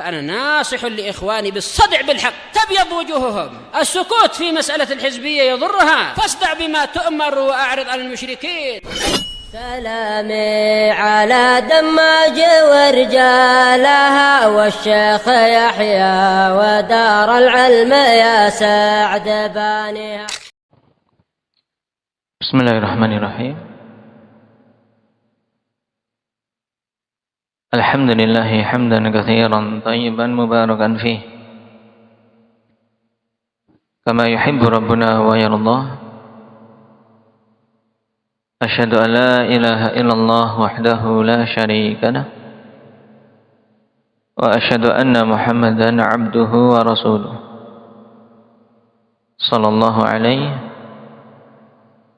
فأنا ناصح لإخواني بالصدع بالحق تبيض وجوههم. السكوت في مسألة الحزبية يضرها، فاصدع بما تؤمر وأعرض عن المشركين. سلامي على دماج ورجالها والشيخ يحيى ودار العلم يا سعد بانيها. Bismillahirrahmanirrahim. Alhamdulillahi hamdan katsiran thayyiban mubarakan fih kama yuhibbu rabbuna wa yardah. Asyhadu an la ilaha illallah wahdahu la syarika lah wa asyhadu anna Muhammadan abduhu wa rasuluh sallallahu alaihi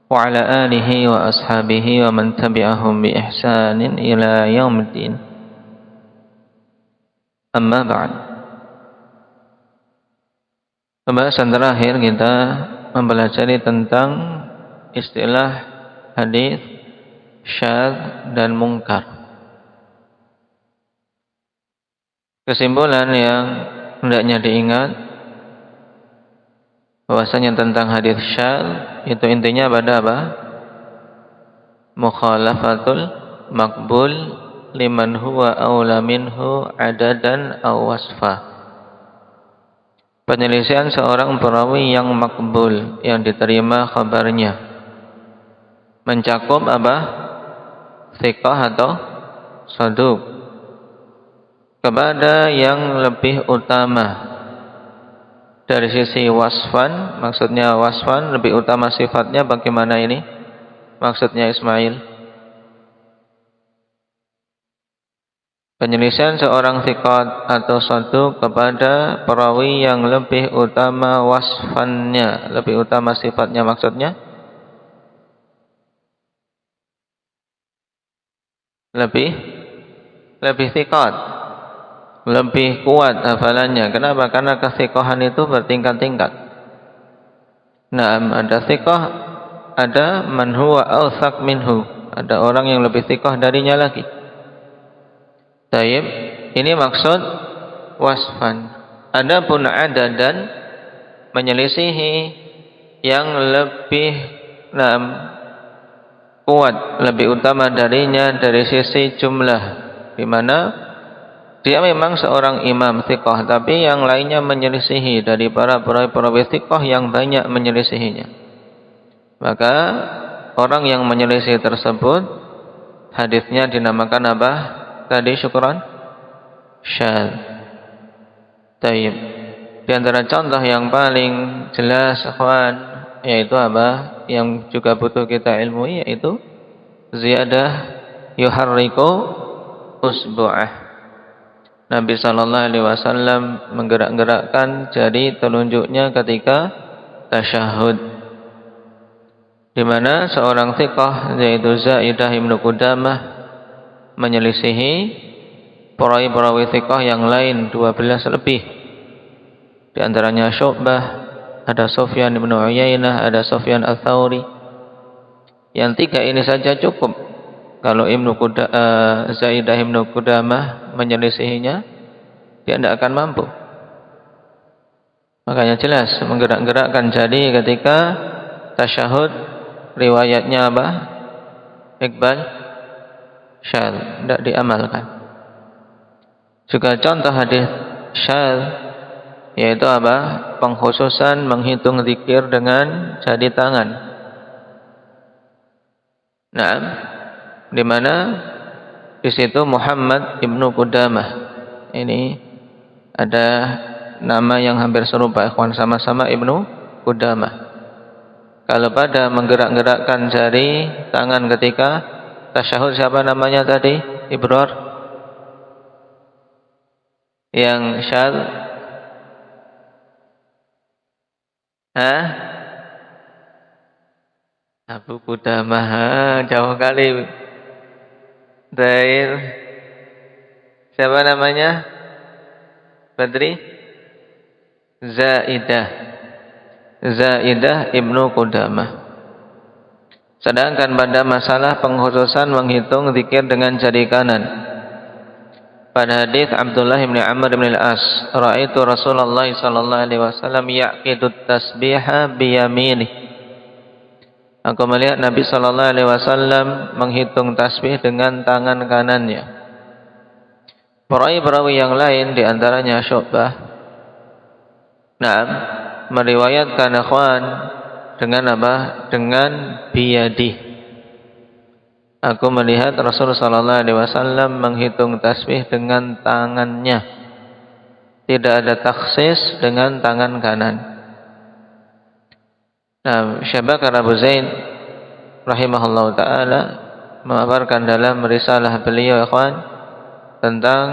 wa ala alihi wa ashabihi wa man tabi'ahum bi ihsanin ila yaumiddin. Amma ba'd. Pembahasan terakhir kita mempelajari tentang istilah hadis syadz dan mungkar. Kesimpulan yang hendaknya diingat bahwasanya tentang hadis syadz itu intinya pada apa? Mukhalafatul maqbul liman huwa aula minhu adadan aw wasfa. Penyelisihan seorang perawi yang makbul, yang diterima kabarnya, mencakup apa? Thiqah atau saduq, kepada yang lebih utama dari sisi wasfan. Maksudnya wasfan lebih utama sifatnya, bagaimana ini maksudnya Ismail? Penyelisihan seorang thiqat atau saduq kepada perawi yang lebih utama wasfannya, lebih utama sifatnya, maksudnya lebih thiqat, lebih kuat hafalannya. Kenapa? Karena kethiqahan itu bertingkat-tingkat. Nah, ada thiqah, ada man huwa awthaq minhu, ada orang yang lebih thiqah darinya lagi. Taib, ini maksud wasfan. Adapun adadan, menyelisihi yang lebih kuat, lebih utama darinya dari sisi jumlah, di mana dia memang seorang imam thiqah, tapi yang lainnya menyelisihi dari para perawi thiqah yang banyak menyelisihinya. Maka orang yang menyelisih tersebut hadisnya dinamakan apa? Tadi syukran syadz. Taib. Di antara contoh yang paling jelas ikhwan, yaitu apa? Yang juga butuh kita ilmui, yaitu ziyadah yuharriku usbu'ah. Nabi sallallahu alaihi wasallam menggerak-gerakkan jari telunjuknya ketika tasyahud, di mana seorang thiqah yaitu Zaidah Ibnu Qudamah menyelisihi perawi thiqah yang lain 12 lebih. Di antaranya Syu'bah, ada Sufyan bin Uyainah, ada Sufyan Ats-Tsauri. Yang tiga ini saja cukup. Kalau Zaidah Ibnu Qudamah menyelisihinya, dia tidak akan mampu. Makanya jelas menggerak-gerakkan jari ketika tasyahud, riwayatnya apa? Iqbal syadz, tidak diamalkan. Juga contoh hadis syadz yaitu apa? Pengkhususan menghitung zikir dengan jari tangan. Nah, di mana di situ Muhammad Ibnu Qudamah ini ada nama yang hampir serupa, ikhwan, sama-sama Ibnu Qudamah. Kalau pada menggerak-gerakkan jari tangan ketika tasyahud, siapa namanya tadi? Ibrar. Yang syadz? Abu Qudamah. Jauh kali. Dair. Siapa namanya? Badri? Zaidah Ibnu Qudamah. Sedangkan pada masalah pengkhususan menghitung zikir dengan jari kanan, pada hadis Abdullah bin Amr bin Al-As, "Ra'aitu Rasulullah sallallahu alaihi wasallam ya'qidu tasbiha bi yaminih." Aku melihat Nabi sallallahu alaihi wasallam menghitung tasbih dengan tangan kanannya. Perawi-perawi yang lain di antaranya Syu'bah, meriwayatkan ikhwan dengan apa? Dengan biyadih. Aku melihat Rasulullah sallallahu alaihi wasallam menghitung tasbih dengan tangannya. Tidak ada taksis dengan tangan kanan. Syekh Bakar Abu Zaid rahimahullah taala mengabarkan dalam risalah beliau ikhwan tentang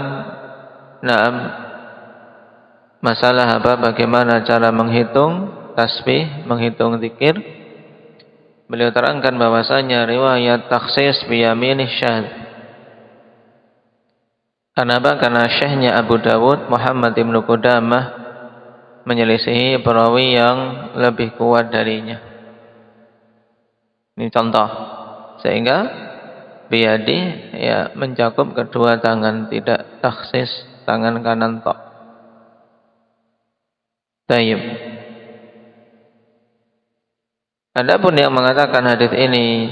masalah bagaimana cara menghitung tasbih, menghitung zikir. Beliau terangkan bahwasanya riwayat taksis biyaminih syadz. Kenapa? Karena syekhnya Abu Dawud Muhammad ibn Qudamah menyelisihi perawi yang lebih kuat darinya. Ini contoh. Sehingga biyadi mencakup kedua tangan, tidak taksis tangan kanan tok. Tayyib. Adapun yang mengatakan hadis ini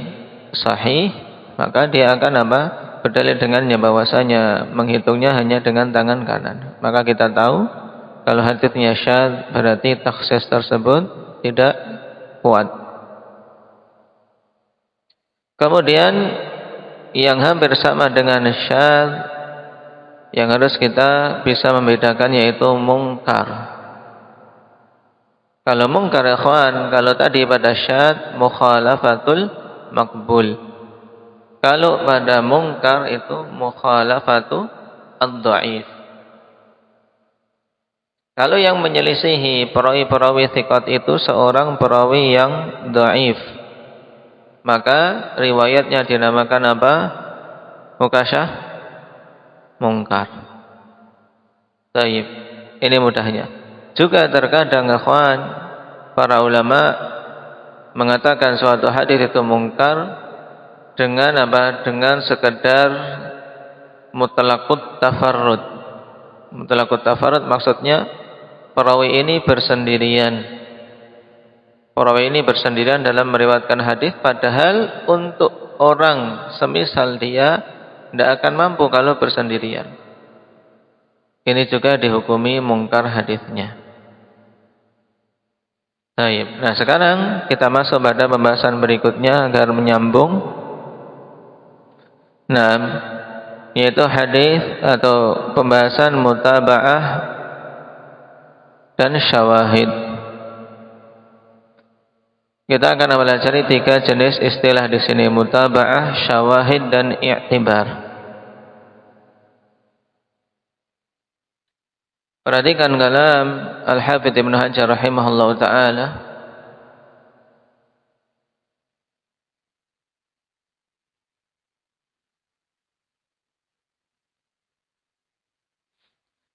sahih, maka dia akan berdalil dengannya bahwasanya menghitungnya hanya dengan tangan kanan. Maka kita tahu kalau hadisnya syadz berarti taksis tersebut tidak kuat. Kemudian yang hampir sama dengan syadz yang harus kita bisa membedakan yaitu mungkar. Kalau mungkar ikhwan, kalau tadi pada syadz mukhalafatul maqbul. Kalau pada mungkar itu mukhalafatu ad-dhaif. Kalau yang menyelisihi perawi-perawi thiqat itu seorang perawi yang dhaif, maka riwayatnya dinamakan apa? Mukasyah mungkar. Baik, ini mudahnya. Juga terkadang ikhwan, para ulama mengatakan suatu hadis itu mungkar dengan apa? Dengan sekedar mutlaqut tafarrud. Mutlaqut tafarrud maksudnya perawi ini bersendirian. Perawi ini bersendirian dalam meriwayatkan hadis, padahal untuk orang semisal dia tidak akan mampu kalau bersendirian. Ini juga dihukumi mungkar hadisnya. Nah, sekarang kita masuk pada pembahasan berikutnya agar menyambung. Nah, yaitu hadis atau pembahasan mutaba'ah dan syawahid. Kita akan mempelajari 3 jenis istilah di sini: mutaba'ah, syawahid, dan i'tibar. Perhatikan kalam Al-Hafidz Ibnu Hajar rahimahullah ta'ala.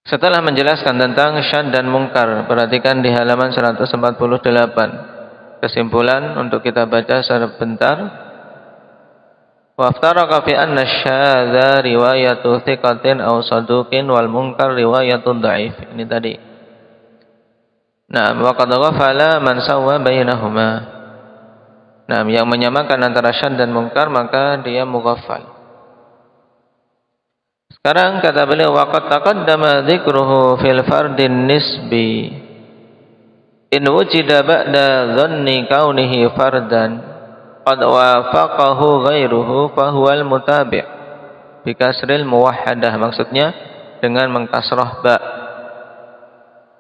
Setelah menjelaskan tentang syadz dan mungkar, perhatikan di halaman 148. Kesimpulan untuk kita baca sebentar. Wa aftaraka fi anna syadza riwayatu thiqatin aw saduqin wal munkar riwayatun dhaif. Ini tadi. Nah, wa qad ghafala man sawwa bainahuma. Nah, yang menyamakan antara syadz dan munkar maka dia mughaffal. Sekarang kata beliau, wa qad taqaddama dzikruhu fil fardin nisbi in wujida ba'da dhanni kaunihi fardan qad wafaqahu ghairuhu fahuwal mutabi' bi kasril muwahhadah. Maksudnya dengan mengkasrah ba.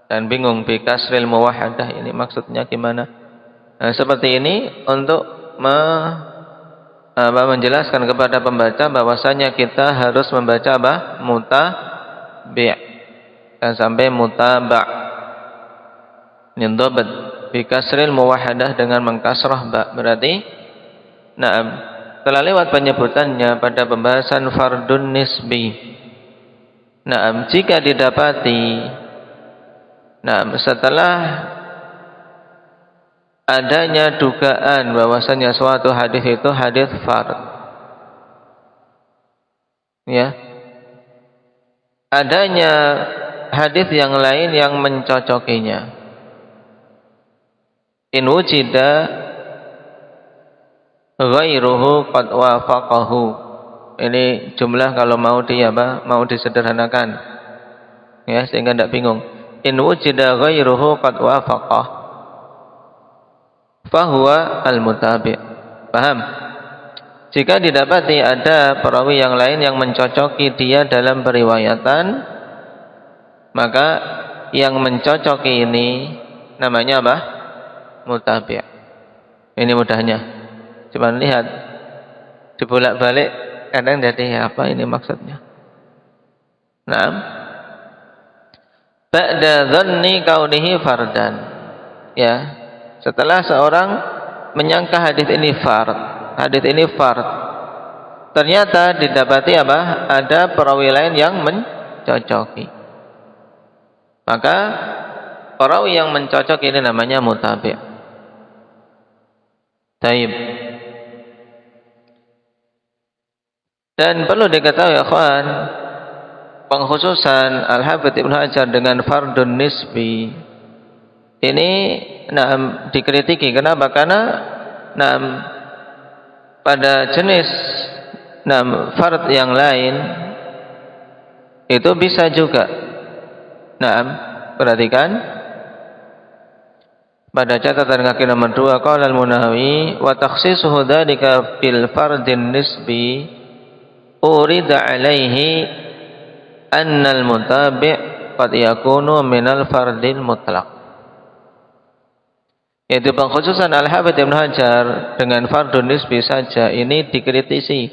Dan bingung bi kasril muwahhadah ini maksudnya gimana? Nah, seperti ini untuk menjelaskan kepada pembaca bahwasanya kita harus membaca apa? Mutabi'. Dan sampai mutaba'. Nyendobat bi kasril muwahhadah dengan mengkasrah ba. Berarti telah lewat penyebutannya pada pembahasan fardun nisbi. Jika didapati setelah adanya dugaan bahwasanya suatu hadis itu hadis fard, ya, adanya hadis yang lain yang mencocokinya. In wujida ghairuhu qad wafaqahu. Ini jumlah kalau mau mau disederhanakan, ya, sehingga tidak bingung. In wujida ghairuhu qad wafaqah fahuwa al-mutabi'. Paham? Jika didapati ada perawi yang lain yang mencocoki dia dalam periwayatan, maka yang mencocoki ini namanya apa? Mutabi'. Ini mudahnya. Coba lihat, dibolak-balik kadang jadi apa ini maksudnya. Naam. Ba'da dhanni kaunihi fardan. Ya, setelah seorang menyangka hadis ini fard, ternyata didapati apa? Ada perawi lain yang mencocoki. Maka perawi yang mencocoki ini namanya mutabi'. Taib. Dan perlu diketahui ya kawan, pengkhususan Al-Hafidz Ibnu Hajar dengan fardun nisbi ini dikritiki. Kenapa? Karena pada jenis fard yang lain itu bisa juga. Perhatikan pada catatan kaki nomor 2, qala al-Munawi wa takhsisuhu dzalika bil fardin nisbi urida alaihi annal mutabi' qad yakunu minal fardil mutlaq. Yaitu pengkhususan Al-Hafidz Ibnu Hajar dengan fardun nisbi saja ini dikritisi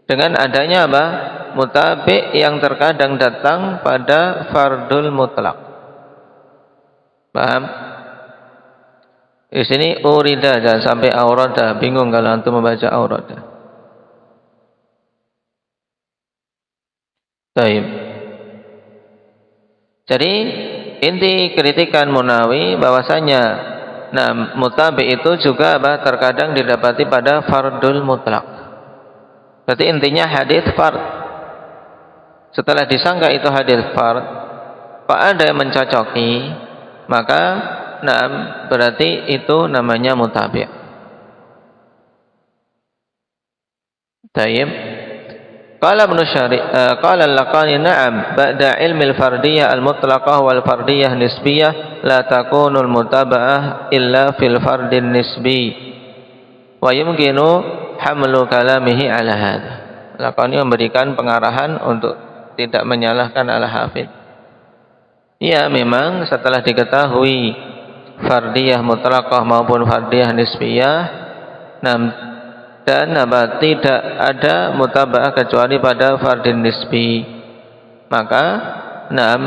dengan adanya apa? Mutabi' yang terkadang datang pada fardul mutlaq. Paham? Di sini urida, jangan sampai aurada, bingung kalau antum membaca aurada. Baik. Jadi inti kritikan Munawi bahwasanya mutabi itu juga terkadang didapati pada fardul mutlak. Berarti intinya hadis fard. Setelah disangka itu hadis fard, Pak ada yang mencocoki, maka berarti itu namanya mutabi. Tayyib. Qala Ibnu Syari' qala al-Laqani na'am ba'da ilmi al-fardiyah al-mutlaqah wal fardiyah nisbiyah la takunu al-mutaba'ah illa fil fardin nisbi wa yumkinu hamlu kalamihi ala hadha. Laqani memberikan pengarahan untuk tidak menyalahkan al-Hafidz. Ya, memang setelah diketahui fardiyah mutlaqah maupun fardiyah nisbiyah dan tidak ada mutaba'ah kecuali pada fardin nisbi, maka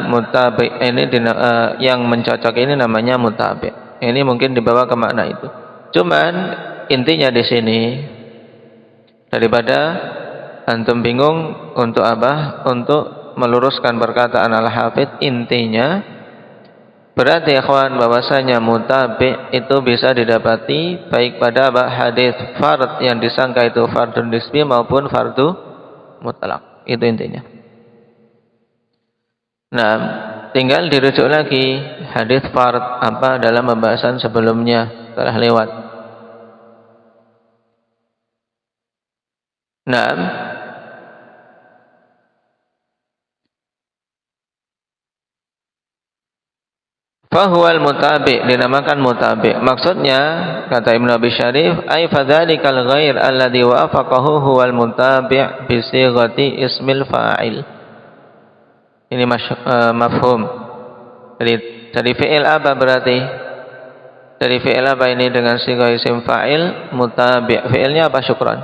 mutabi ini yang mencocok ini namanya mutabi. Ini mungkin dibawa ke makna itu. Cuman intinya di sini, daripada antum bingung untuk apa? Untuk meluruskan perkataan Al-Hafidz, intinya berarti ikhwan bahwasanya mutabi itu bisa didapati baik pada hadis fard yang disangka itu fardun nisbi maupun fardu mutlak. Itu intinya. Nah, tinggal dirujuk lagi hadis fard apa dalam pembahasan sebelumnya telah lewat. Nah, fahuwal mutabi, dinamakan mutabi. Maksudnya kata Ibnu Abi Syarif, ay fadzalikal ghair alladhi wafaqahu huwal mutabi' bi sighati ismil fa'il. Ini mafhum. Dari fi'il apa berarti? Dari fi'il apa ini dengan sighah isim fa'il mutabi'? Fi'ilnya apa? Syukran.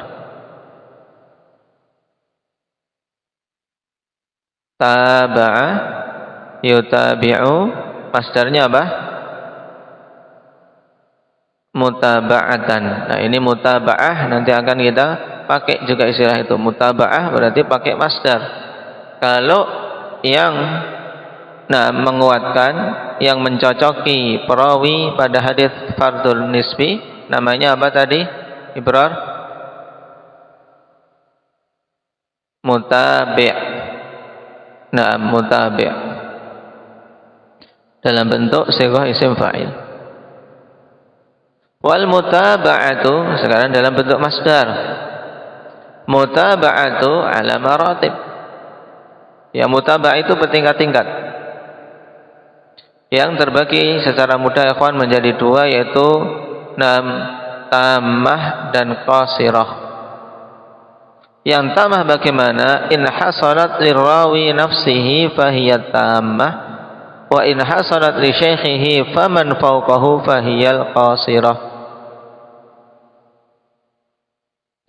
Taba'a yutabi'u. Masdarnya apa? Mutaba'atan. Nah, ini mutaba'ah nanti akan kita pakai juga istilah itu. Mutaba'ah berarti pakai masdar. Kalau yang menguatkan, yang mencocoki perawi pada hadis fardul nisbi, namanya apa tadi? Ibrar? Mutabi'. Naam, mutabi' dalam bentuk sighah isim fa'il. Wal mutaba'atu sekarang dalam bentuk masdar. Mutaba'atu ala maratib. Ya, mutaba'ah itu bertingkat-tingkat. Yang terbagi secara mudah ikhwan menjadi dua, yaitu naam, tammah dan qasirah. Yang tammah bagaimana? In hasalat lirawi nafsihi fahiyat tammah, wa in hasalat li syaikhihi faman fawqahu fahiyal qasirah.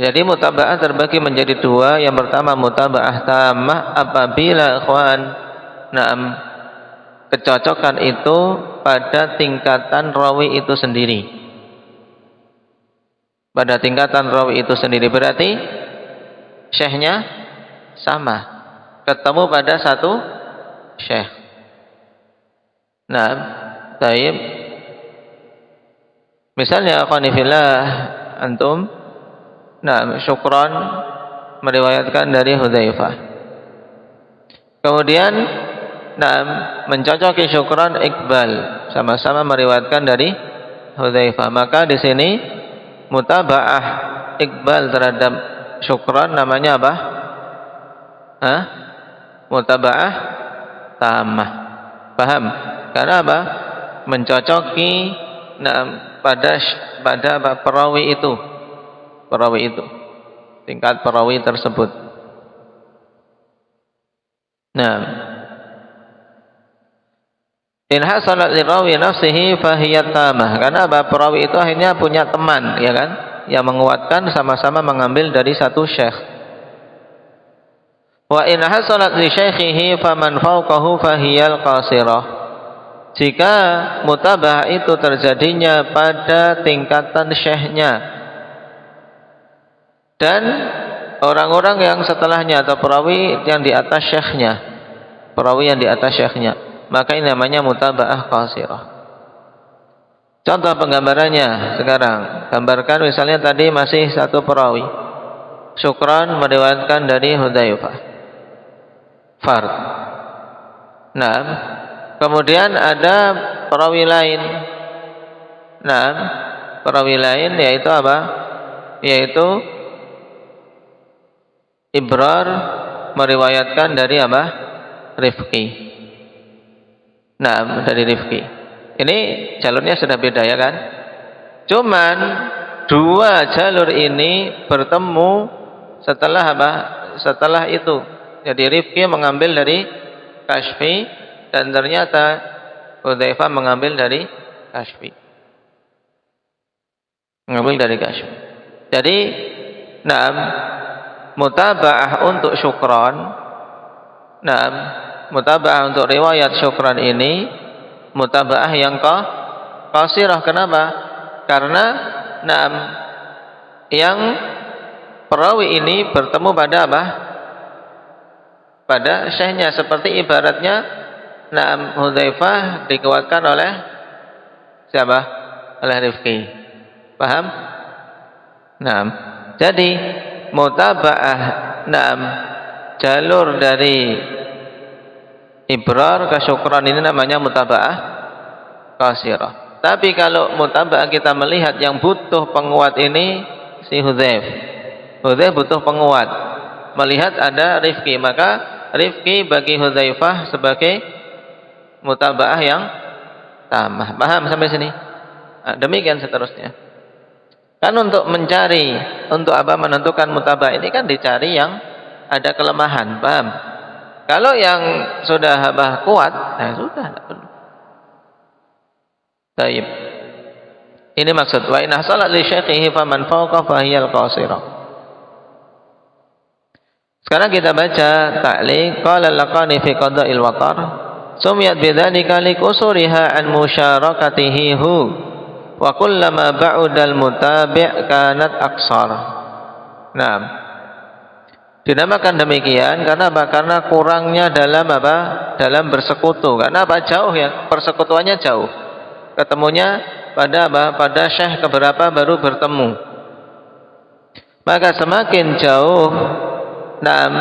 Jadi mutaba'ah terbagi menjadi dua. Yang pertama mutaba'ah tammah apabila ikhwan naam, kecocokan itu pada tingkatan rawi itu sendiri. Pada tingkatan rawi itu sendiri berarti syekhnya sama, ketemu pada satu syekh. Nah, taib. Misalnya akhwanifillah antum, nah, Syukran meriwayatkan dari Hudzaifah. Kemudian nah, mencocoki Syukran Iqbal, sama-sama meriwayatkan dari Hudzaifah. Maka di sini mutaba'ah Iqbal terhadap Syukran namanya apa? Mutaba'ah tammah. Paham? Karena apa? Mencocoki pada perawi itu. Perawi itu. Tingkat perawi tersebut. Nah, in hasalat lirawi nafsihi fahiyat tamah. Karena apa? Perawi itu akhirnya punya teman, ya kan? Yang menguatkan, sama-sama mengambil dari satu syekh. Wa in hasalat li syaikhihi faman fawqahu fahiyal qasirah. Jika mutabah itu terjadinya pada tingkatan syekhnya dan orang-orang yang setelahnya atau perawi yang di atas syekhnya, perawi yang di atas syekhnya, maka ini namanya mutaba'ah qasirah. Contoh penggambarannya sekarang, gambarkan misalnya tadi masih satu perawi, Syukran meriwayatkan dari Hudzaifah, fard. Nah, kemudian ada perawi lain. Nah, perawi lain yaitu apa? Yaitu Ibrar meriwayatkan dari apa? Rifqi. Nah, dari Rifqi. Ini jalurnya sudah beda, ya kan? Cuman dua jalur ini bertemu setelah apa? Setelah itu. Jadi Rifqi mengambil dari Kashfi dan ternyata Hudzaifah mengambil dari Kashfi. Mengambil dari Kashfi. Jadi, naam, mutaba'ah untuk Syukran, naam, mutaba'ah untuk riwayat Syukran ini mutaba'ah yang qasirah. Kenapa? Karena naam, yang perawi ini bertemu pada apa? Pada syekhnya. Seperti ibaratnya naam, Hudzaifah dikuatkan oleh siapa? Oleh Rifqi. Paham? Naam. Jadi mutaba'ah naam, jalur dari Ibrar ke Syukran ini namanya mutaba'ah qasirah. Tapi kalau mutaba'ah kita melihat yang butuh penguat ini si Hudzaif. Hudzaif butuh penguat. Melihat ada Rifqi, maka Rifqi bagi Hudzaifah sebagai mutaba'ah yang tamah. Paham sampai sini? Nah, demikian seterusnya. Kan untuk mencari, untuk apa, menentukan mutaba'ah ini kan dicari yang ada kelemahan. Paham? Kalau yang sudah apa kuat, nah sudah, tidak perlu. Baik. Ini maksud wa in hasalat li syaikhihi faman fawqa fahiyal qasirah. Sekarang kita baca ta'liq qala laqani fi qada'il waqar sumiyat bidzalika liqusuriha an musyarakatihi hu wa kullama ba'udal mutabi' kanat aqsar. Naam. Dinamakan demikian karena apa? Karena kurangnya dalam apa? Dalam bersekutu. Karena apa? Jauh, ya, persekutuannya jauh. Ketemunya pada apa? Pada syekh keberapa baru bertemu. Maka semakin jauh naam,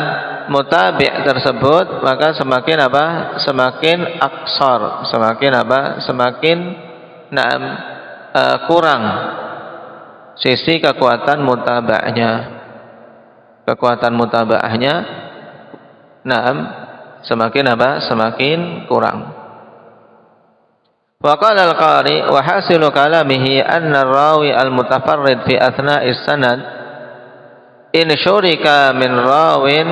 mutabi' tersebut maka semakin apa? Semakin aksar, semakin apa? Semakin kurang sisi kekuatan mutaba'nya. Kekuatan mutaba'ahnya semakin apa? Semakin kurang. Wa qala al-qari wa hasilu kalamihi anna ar-rawi al-mutafarrid fi athna'is sanad in syurika min rawin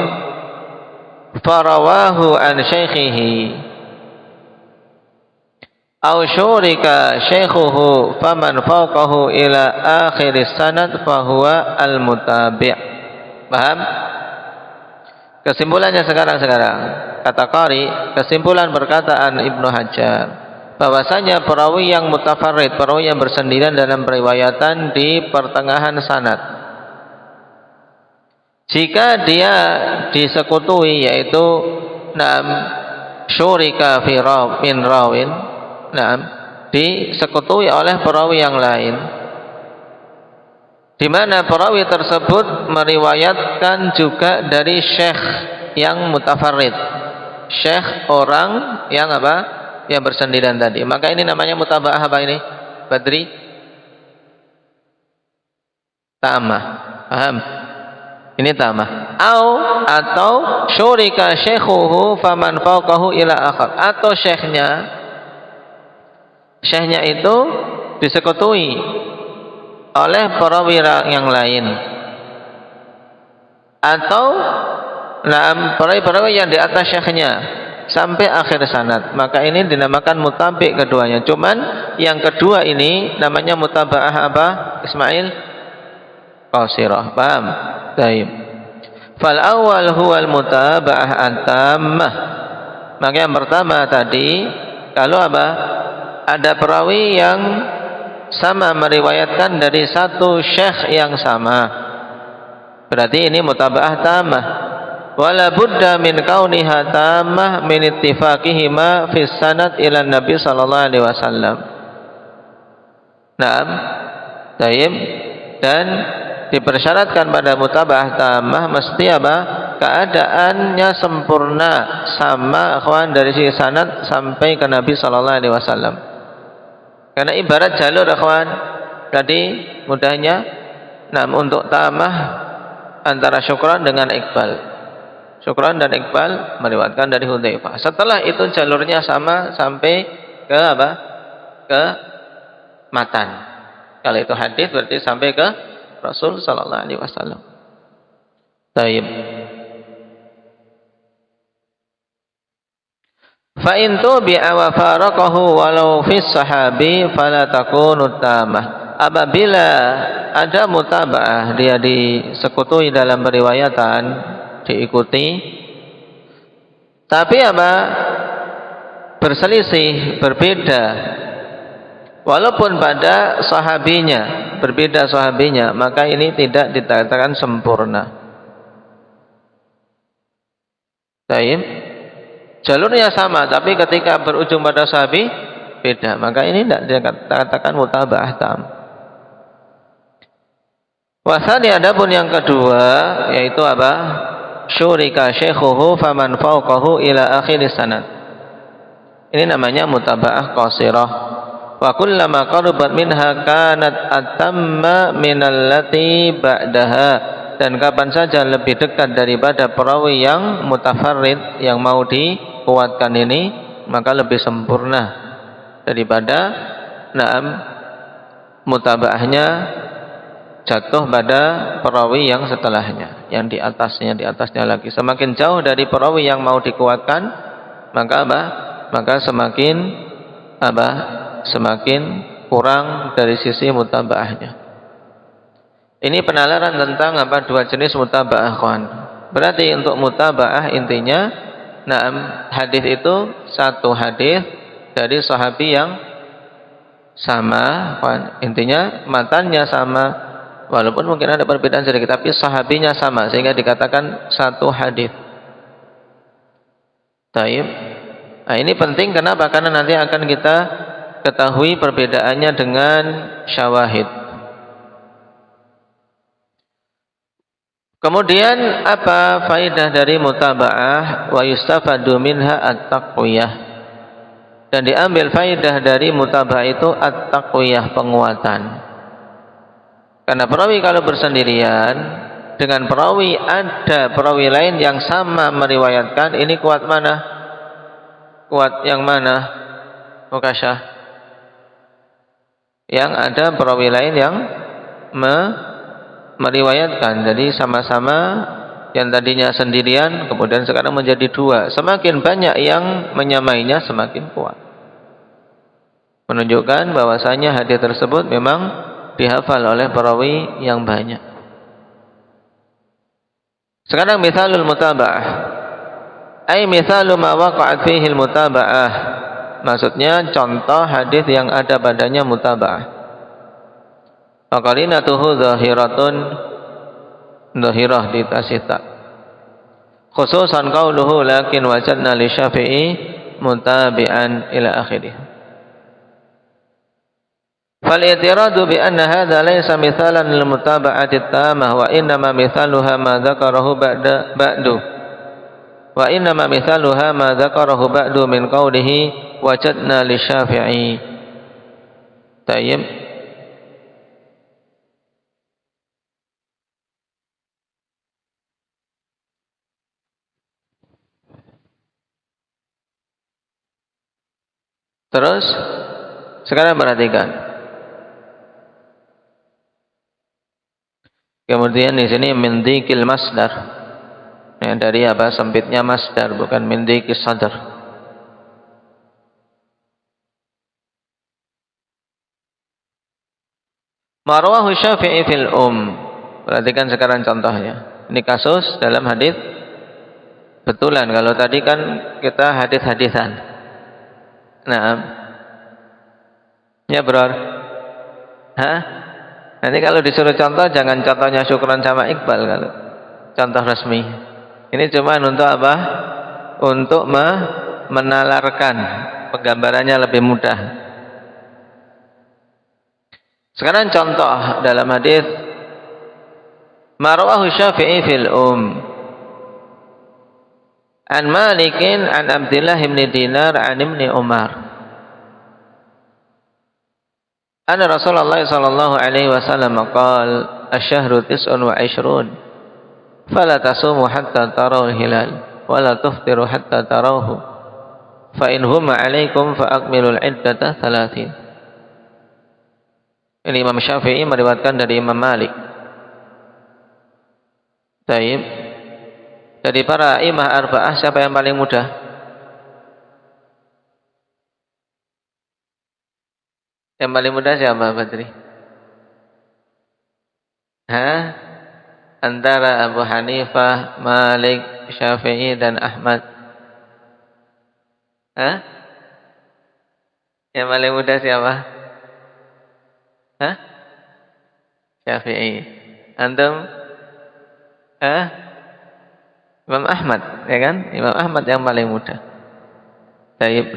farawahu an shaykhihi aw syurika shaykhuhu faman fawqahu ila akhiris sanad fahuwa al-mutabi'. Paham? Kesimpulannya sekarang kata qari, kesimpulan perkataan Ibnu Hajar bahwasanya perawi yang mutafarrid, perawi yang bersendirian dalam periwayatan di pertengahan sanad, jika dia disekutui yaitu syurika fi min rawin, disekutui oleh perawi yang lain, di mana perawi tersebut meriwayatkan juga dari syekh yang mutafarrid, syekh orang yang apa? Yang bersendirian tadi, maka ini namanya mutaba'ah apa ini? Badri? Ta'amah. Paham? Ini ta'amah. Atau syurika syekhuhu faman fawqahu ila akhar, atau syekhnya itu disekutui oleh perawi yang lain, atau perawi yang di atas syekhnya sampai akhir sanad, maka ini dinamakan mutabi' keduanya. Cuman yang kedua ini namanya mutaba'ah apa? Ismail? Qasirah. Paham? Baik. Fal awal huwal mutaba'ah at-tammah. Maka yang pertama tadi, kalau apa? Ada perawi yang sama meriwayatkan dari satu syekh yang sama, berarti ini mutaba'ah tammah. Wala budda min kauniha tammah min ittifaqihima fi sanad ila Nabi sallallahu alaihi wasallam. Naam. Baik. Dan dipersyaratkan pada mutaba'ah tammah mesti apa? Keadaannya sempurna sama akhwan dari sisi sanad sampai ke Nabi sallallahu alaihi wasallam. Karena ibarat jalur akhwan tadi mudahnya untuk tammah antara Syukran dengan Iqbal. Syukran dan Iqbal meriwayatkan dari Hudzaifah. Setelah itu jalurnya sama sampai ke apa? Ke matan. Kalau itu hadis berarti sampai ke Rasul sallallahu alaihi wasallam. Baik. Fa in tubi'a wa faraqahu walau fi sahabi fala takunu tamah. Apabila ada mutaba'ah, dia disekutui dalam periwayatan, diikuti, tapi apa? Berselisih, berbeda, walaupun pada sahabinya, berbeda sahabinya, maka ini tidak dikatakan sempurna. Baik. Jalurnya sama, tapi ketika berujung pada sahabi beda, maka ini tidak dikatakan mutaba'ah tam. Wasani adapun yang kedua yaitu apa? Syurika syekhuhu faman fawqahu ila akhir sanad. Ini namanya mutaba'ah qasirah. Wa kullama qarabat minha kanat atamma minallati ba'daha. Dan kapan saja lebih dekat daripada perawi yang mutafarrid yang mau dikuatkan ini, maka lebih sempurna daripada mutaba'ahnya jatuh pada perawi yang setelahnya, yang di atasnya lagi. Semakin jauh dari perawi yang mau dikuatkan, maka apa? Maka semakin apa? Semakin kurang dari sisi mutaba'ahnya. Ini penalaran tentang apa? Dua jenis mutaba'ah, kawan. Berarti untuk mutaba'ah intinya, hadis itu satu hadis dari sahabi yang sama, kawan. Intinya matannya sama. Walaupun mungkin ada perbedaan sedikit, tapi sahabinya sama sehingga dikatakan satu hadis. Taib. Nah, ini penting kenapa? Karena nanti akan kita ketahui perbedaannya dengan syawahid. Kemudian apa faidah dari mutaba'ah? Wa yustafadu minha at-taqwiyah. Dan diambil faidah dari mutaba'ah itu at-taqwiyah, penguatan. Karena perawi kalau bersendirian dengan perawi, ada perawi lain yang sama meriwayatkan, ini kuat mana? Kuat yang mana? Mukasyah. Yang ada perawi lain yang meriwayatkan. Jadi sama-sama yang tadinya sendirian kemudian sekarang menjadi dua. Semakin banyak yang menyamainya semakin kuat. Menunjukkan bahwasanya hadis tersebut memang dihafal oleh perawi yang banyak. Sekarang misalul mutaba'ah. Ai misalu ma waqa'at fihi al-mutaba'ah. Maksudnya contoh hadis yang ada padanya mutaba'ah. Faqarinatuhu zahiratun, zahirah di tasita. Khususan qauluhu lakin wajadna li Syafi'i mutabi'an ila akhirih. Fal i'tiradu bi anna hadha laysa mithalan lil mutaba'ati tamah wa innama mithaluha ma dzakarahu ba'du. Wa innama mithaluha ma dzakarahu ba'du min qaulihi wajadna li Syafi'i. Tayyib. Terus sekarang perhatikan. Kemudian di sini min dzikil masdar. Ya, dari apa? Sempitnya masdar, bukan min dzikis sadar. Marwahu Syafi'i fil Perhatikan sekarang contohnya. Ini kasus dalam hadis betulan. Kalau tadi kan kita hadis-hadisan. Nah, ya bro, nanti kalau disuruh contoh jangan contohnya Syukron sama Iqbal kalau contoh resmi. Ini cuma untuk apa? Untuk menalarkan, penggambarannya lebih mudah. Sekarang contoh dalam hadis Marwahu Syafi'i fil An Malikin an Abdullah bin Dinar an Ibni Umar. Anna Rasulullah sallallahu alaihi wasallam qala asy-syahru 29 fala tasumu hatta tarawul hilal wa la tuftiru hatta tarawhu fa in huma 'alaikum fa akmilul iddata 30. Ini Imam Syafi'i meriwayatkan dari Imam Malik. Taib. Dari para imam arba'ah siapa yang paling mudah? Yang paling mudah siapa, Badri? Antara Abu Hanifah, Malik, Syafi'i dan Ahmad. Yang paling mudah siapa? Syafi'i. Antum? Imam Ahmad, ya kan? Imam Ahmad yang paling mudah.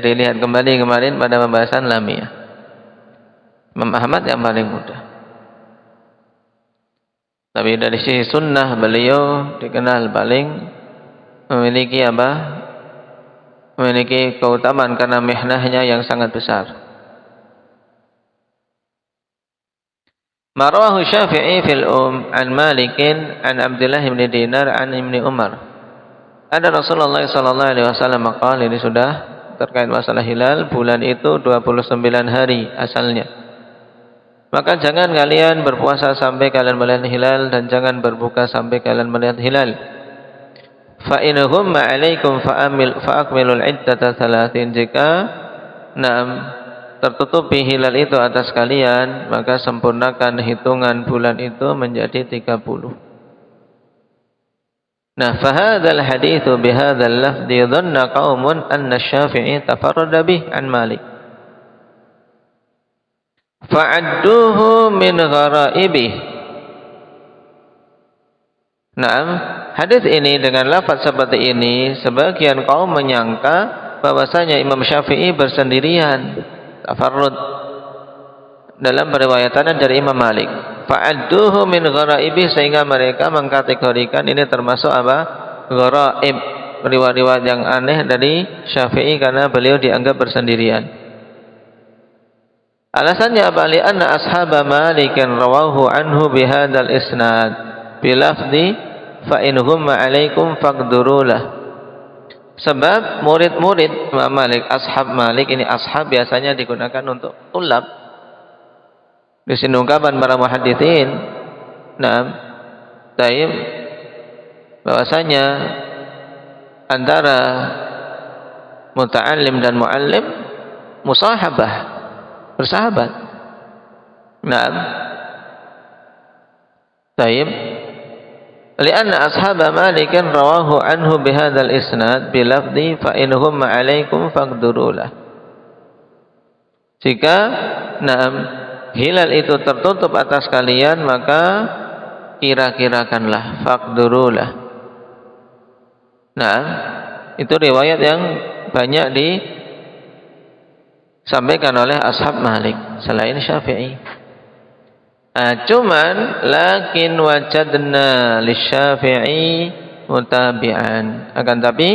Dilihat kembali kemarin pada pembahasan lamiyah. Imam Ahmad yang paling mudah. Tapi dari sisi sunnah beliau dikenal paling memiliki apa? Memiliki keutamaan karena mihnahnya yang sangat besar. Marwahu Syafi'i fil an Malikin an Abdullah bin Dinar an Ibni Umar. Ada Rasulullah sallallahu alaihi wasallam qala, ini sudah terkait masalah hilal, bulan itu 29 hari asalnya. Maka jangan kalian berpuasa sampai kalian melihat hilal dan jangan berbuka sampai kalian melihat hilal. Fa in humma 'alaikum fa akmilul iddata 30. Jika tertutupi hilal itu atas kalian, maka sempurnakan hitungan bulan itu menjadi 30. Nah, fahadzal haditsu bihadzal lafzi dhanna qaumun anna Syafi'i tafarrada bih an Malik. Fa'adduhu min gharaibih. Naam, hadis ini dengan lafaz seperti ini sebagian kaum menyangka bahwasanya Imam Syafi'i bersendirian, tafarrud dalam periwayatan dari Imam Malik. fa'adduhu min gharaibih, sehingga mereka mengkategorikan ini termasuk apa? Gharaib, riwayat-riwayat yang aneh dari Syafi'i karena beliau dianggap bersendirian. Alasannya apa? Li'anna ashaba Malikin rawahu anhu bihadzal isnad bilafzi fa in humma 'alaikum faqdurulah. Sebab murid-murid Imam Malik, ashab Malik, ini ashab biasanya digunakan untuk tulab. Di sini ungkapan para muhaditsin, taib, bahwasanya antara muta'allim dan mu'allim musahabah, bersahabat. Taib. Lianna ashab Malik rawahu anhu bihadzal isnad bilafzi fa in humma 'alaikum faqdurulah. Jika hilal itu tertutup atas kalian, maka kira-kirakanlah, faqdurulah. Itu riwayat yang banyak disampaikan oleh ashab Malik selain Syafi'i. Cuman lakin wajadna lisyafi'i mutabi'an, akan tapi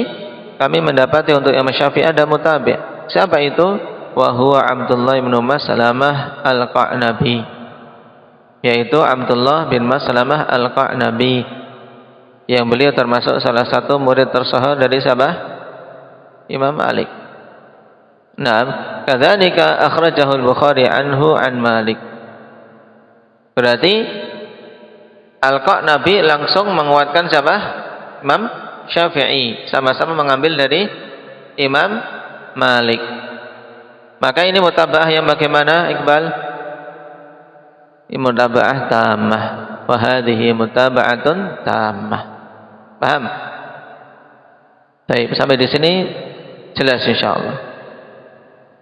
kami mendapati untuk Imam Syafi'i ada mutabi'. Siapa itu? Wa huwa Abdullah bin Maslamah al-Qa'nabi, yaitu Abdullah bin Maslamah al-Qa'nabi, yang beliau termasuk salah satu murid tersohor dari siapa? Imam Malik. Kadzalika akhrajahu al-Bukhari anhu an Malik. Berarti Al-Qa'nabi langsung menguatkan siapa? Imam Syafi'i, sama-sama mengambil dari Imam Malik. Maka ini mutaba'ah yang bagaimana, Iqbal? Ini mutaba'ah tamah. Wa hadhihi mutaba'atun tamah. Paham? Baik, sampai di sini jelas insyaallah.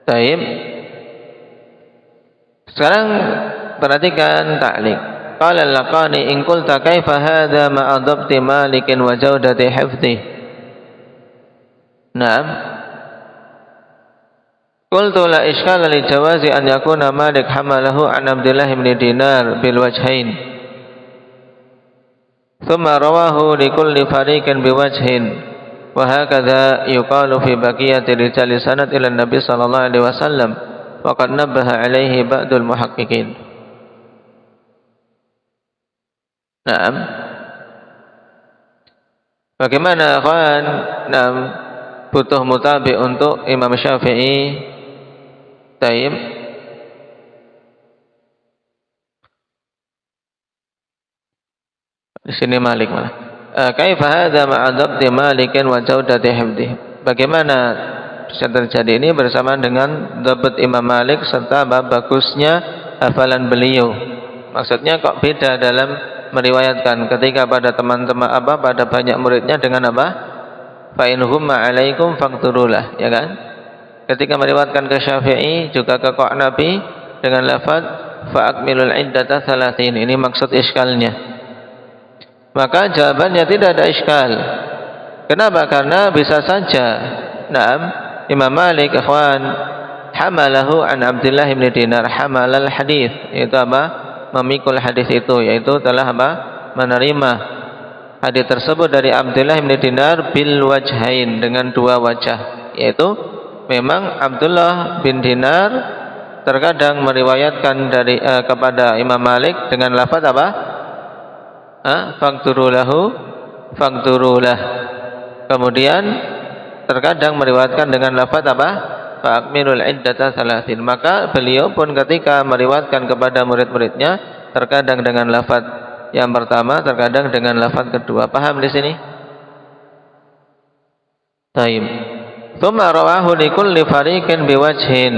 Baik. Sekarang perhatikan ta'liq. Qala al-Laqani in qulta kaifa hadha ma'a dhabti Malik wa jawdati hifdhi. Qultu la iskala li jawazi an yakuna Malik hamalahu an Abdullah bin Dinar bil wajhain. Thumma rawahu li kulli fariqin bi wajhin. Wa hakadha yuqalu fi baqiyati rijali sanad ila Nabi sallallahu alaihi wasallam. Wa qad nabbaha alaihi ba'dul muhaqqiqin. Bagaimana kawan? Butuh mutabi untuk Imam Syafi'i. Taib. Di sini Malik malah. Kaifa hadza ma'a dhabti Malikin wa jawdati hifdhihi. Bagaimana bisa terjadi ini bersamaan dengan dhabt Imam Malik serta bagusnya hafalan beliau. Maksudnya kok beda dalam meriwayatkan ketika pada teman-teman pada banyak muridnya dengan apa? Fa in humma 'alaikum faqturulah, ya kan? Ketika meriwayatkan ke Syafi'i juga ke Qa'nabi dengan lafaz fa akmilul iddata 30. Ini maksud iskalnya. Maka jawabannya tidak ada iskal. Kenapa? Karena bisa saja Imam Malik ikhwan hamalahu an Abdullah bin Dinar hamalal hadis, yaitu apa? Memikul hadis itu, yaitu telah apa? Menerima hadis tersebut dari Abdullah bin Dinar bil wajhain, dengan dua wajah, yaitu memang Abdullah bin Dinar terkadang meriwayatkan dari kepada Imam Malik dengan lafaz apa? Faqturulah. Kemudian terkadang meriwayatkan dengan lafaz apa? Fa'akmilul iddata 30. Maka beliau pun ketika meriwayatkan kepada murid-muridnya terkadang dengan lafaz yang pertama, terkadang dengan lafaz kedua. Paham di sini? Taib. Tsumma rawahu li kulli fariqin biwajhin.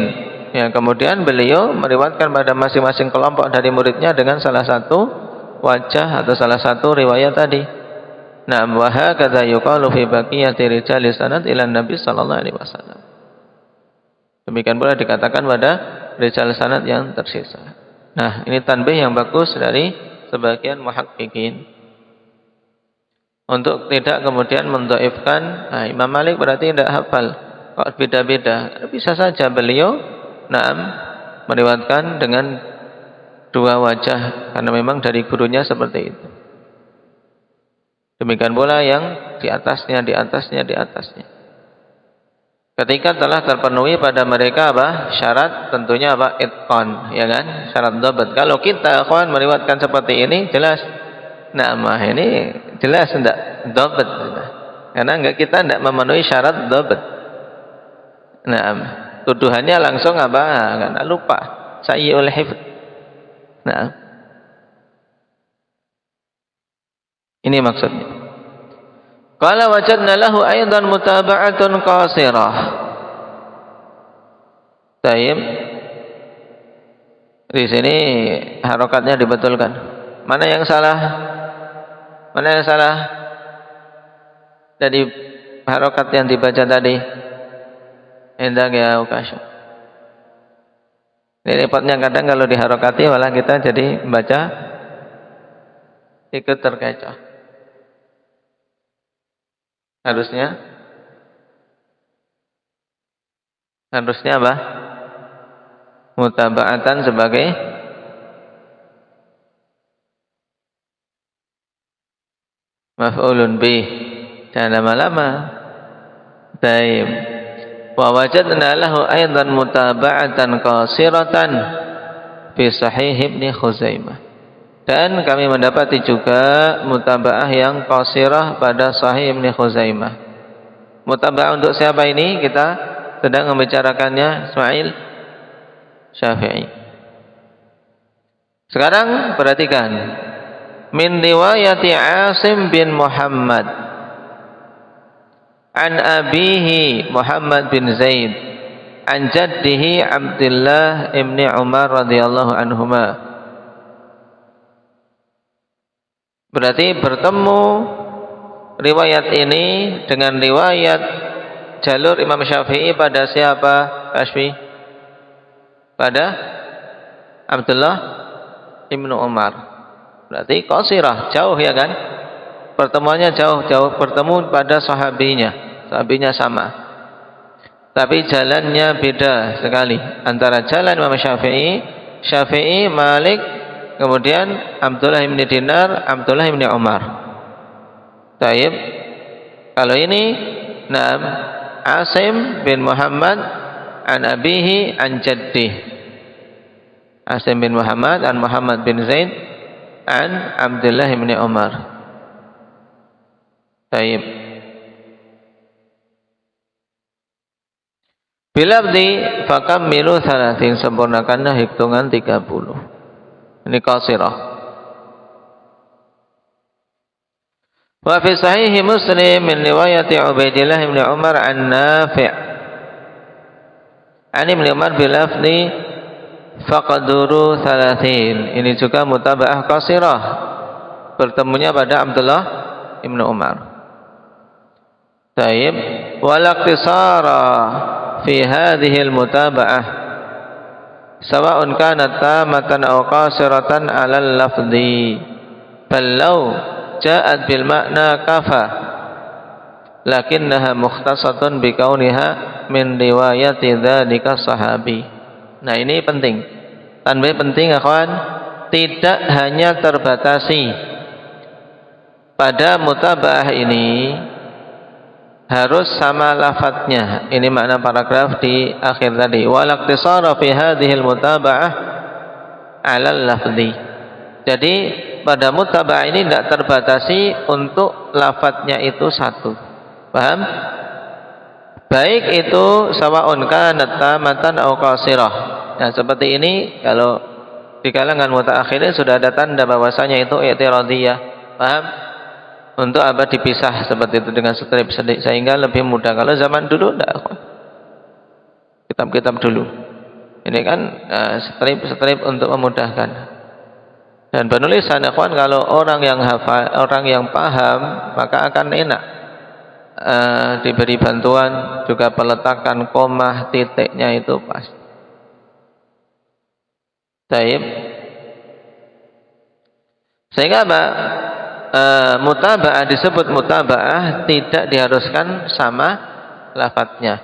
Ya, kemudian beliau meriwayatkan pada masing-masing kelompok dari muridnya dengan salah satu wajah atau salah satu riwayat tadi. Wa hakadha yuqalu fi baqiyati rijali sanad ila Nabi sallallahu alaihi wasallam. Demikian pula dikatakan pada rijal sanad yang tersisa. Nah, ini tanbih yang bagus dari sebagian muhaqqiqin untuk tidak kemudian mendhaifkan. Imam Malik berarti tidak hafal, kok beda-beda. Bisa saja beliau meriwayatkan dengan dua wajah, karena memang dari gurunya seperti itu. Demikian pula yang di atasnya, di atasnya, di atasnya. Ketika telah terpenuhi pada mereka apa? Syarat, tentunya apa? Itqan, ya kan? Syarat dhabt. Kalau kita akan meriwayatkan seperti ini, jelas. Nah, ini jelas tidak dhabt. Karena kita tidak memenuhi syarat dhabt. Nah, tuduhannya langsung apa? Karena lupa. Sayyi'ul hifdz. Nah, ini maksudnya. Qala wajadna lahu aidan mutaba'atun qasirah. Taib. Di sini harokatnya dibetulkan. Mana yang salah? Mana yang salah? Dari harokat yang dibaca tadi. Hendak ya ukasya. Ini repotnya kadang kalau diharokati malah kita jadi baca ikut terkecoh. Harusnya apa? Mutaba'atan sebagai maf'ulun bih. Jangan lama-lama. Taib. Wa wajadna lahu aidan mutaba'atan qasiratan fi sahih Ibnu Khuzaimah. Dan kami mendapati juga mutaba'ah yang qasirah pada Sahih Ibnu Khuzaimah. Mutaba'ah untuk siapa ini? Kita sedang membicarakannya Ismail Syafi'i. Sekarang perhatikan. Min riwayati Asim bin Muhammad an abihi Muhammad bin Zaid an jaddihi Abdullah ibn Umar radhiyallahu anhuma. Berarti bertemu riwayat ini dengan riwayat jalur Imam Syafi'i pada siapa, Kashfi? Pada Abdullah ibnu Umar. Berarti qasirah, jauh ya kan? Pertemuannya jauh bertemu pada sahabinya sama. Tapi jalannya beda sekali antara jalan Imam Syafi'i, Malik, kemudian Abdullah bin Dinar, Abdullah bin Umar. Taib. Kalau ini Asim bin Muhammad an abihi an jaddih. Asim bin Muhammad an Muhammad bin Zaid an Abdullah bin Umar. Taib. Bilabdi fakammilu 30, sempurnakanlah hitungan 30. Ini qasirah. Wa fi sahih Muslim min riwayat Ubaidillah bin Umar an Nafi' an Ibnu Umar bil lafzi faqaduru 30. Ini juga mutaba'ah qasirah. Bertemunya pada Abdullah ibnu Umar. Taib. Wal iqtisara fi hadhihi al mutaba'ah sawa'un kanat tamatan aw qasiratan 'ala al-lafzi bal law ja'at bil ma'na kafa lakinnaha mukhtasatun bi kauniha min riwayati dzalika sahabi. Nah, ini penting. Tanbih penting akhwan, tidak hanya terbatasi pada mutaba'ah ini harus sama lafadznya. Ini makna paragraf di akhir tadi. Wal iqtisara fi hadhihi al mutaba'ah 'ala al lafzi. Jadi pada mutaba'ah ini tidak terbatasi untuk lafadznya itu satu. Paham? Baik itu sawa'un kanat tamatan aw qasirah. Nah, seperti ini kalau di kalangan mutaakhirin sudah ada tanda bahwasanya itu i'tiradiyah. Paham? Untuk apa dipisah seperti itu dengan strip sehingga lebih mudah. Kalau zaman dulu tidak, kitab-kitab dulu ini kan strip untuk memudahkan. Dan penulisan akhwan, kalau orang yang hafal, orang yang paham, maka akan enak diberi bantuan, juga peletakan koma titiknya itu pas. Taib. Sehingga apa? Mutaba'ah disebut mutaba'ah tidak diharuskan sama lafadznya.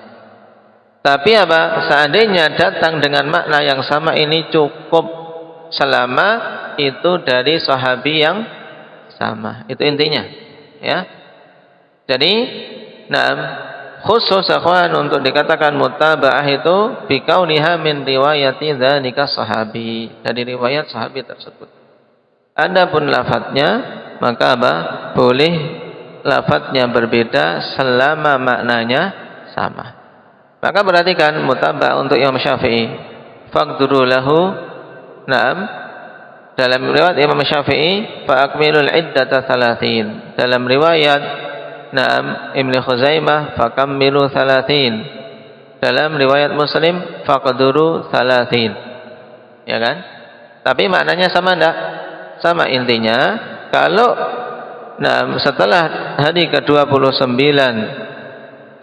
Tapi apa? Seandainya datang dengan makna yang sama, ini cukup selama itu dari sahabi yang sama. Itu intinya, ya. Jadi, khusus akhwan untuk dikatakan mutaba'ah itu bikauniha min riwayati dzalika sahabi, dari riwayat sahabi tersebut. Adapun lafadznya maka boleh lafadznya berbeda selama maknanya sama. Maka perhatikan mutaba'ah untuk Imam Syafi'i, faqduru lahu, dalam riwayat Imam Syafi'i fa akmilul iddata 30. Dalam riwayat Ibnu Khuzaimah fakammilu 30. Dalam riwayat Muslim faqduru 30. Ya kan? Tapi maknanya sama enggak? Sama intinya. Kalau setelah hari ke-29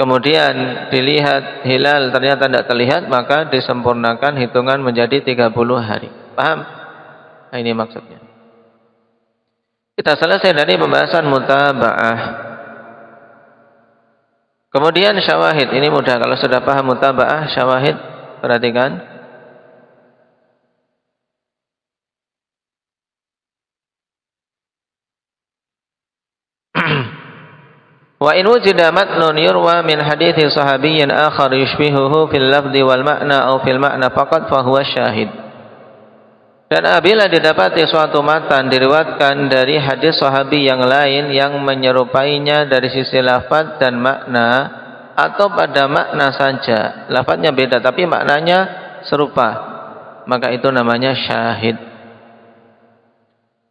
kemudian dilihat hilal ternyata tidak terlihat, maka disempurnakan hitungan menjadi 30 hari. Paham? Nah, ini maksudnya. Kita selesai dari pembahasan mutaba'ah. Kemudian syawahid, ini mudah kalau sudah paham mutaba'ah, syawahid perhatikan. Wa in wujida matnun yurwa min hadithi sahabiyyin akhar yushbihuhu fil lafzi wal ma'na aw fil ma'na faqat fa huwa syahid. Dan apabila didapati suatu matan diriwayatkan dari hadis sahabi yang lain yang menyerupainya dari sisi lafaz dan makna, atau pada makna saja, lafaznya beda tapi maknanya serupa, maka itu namanya syahid.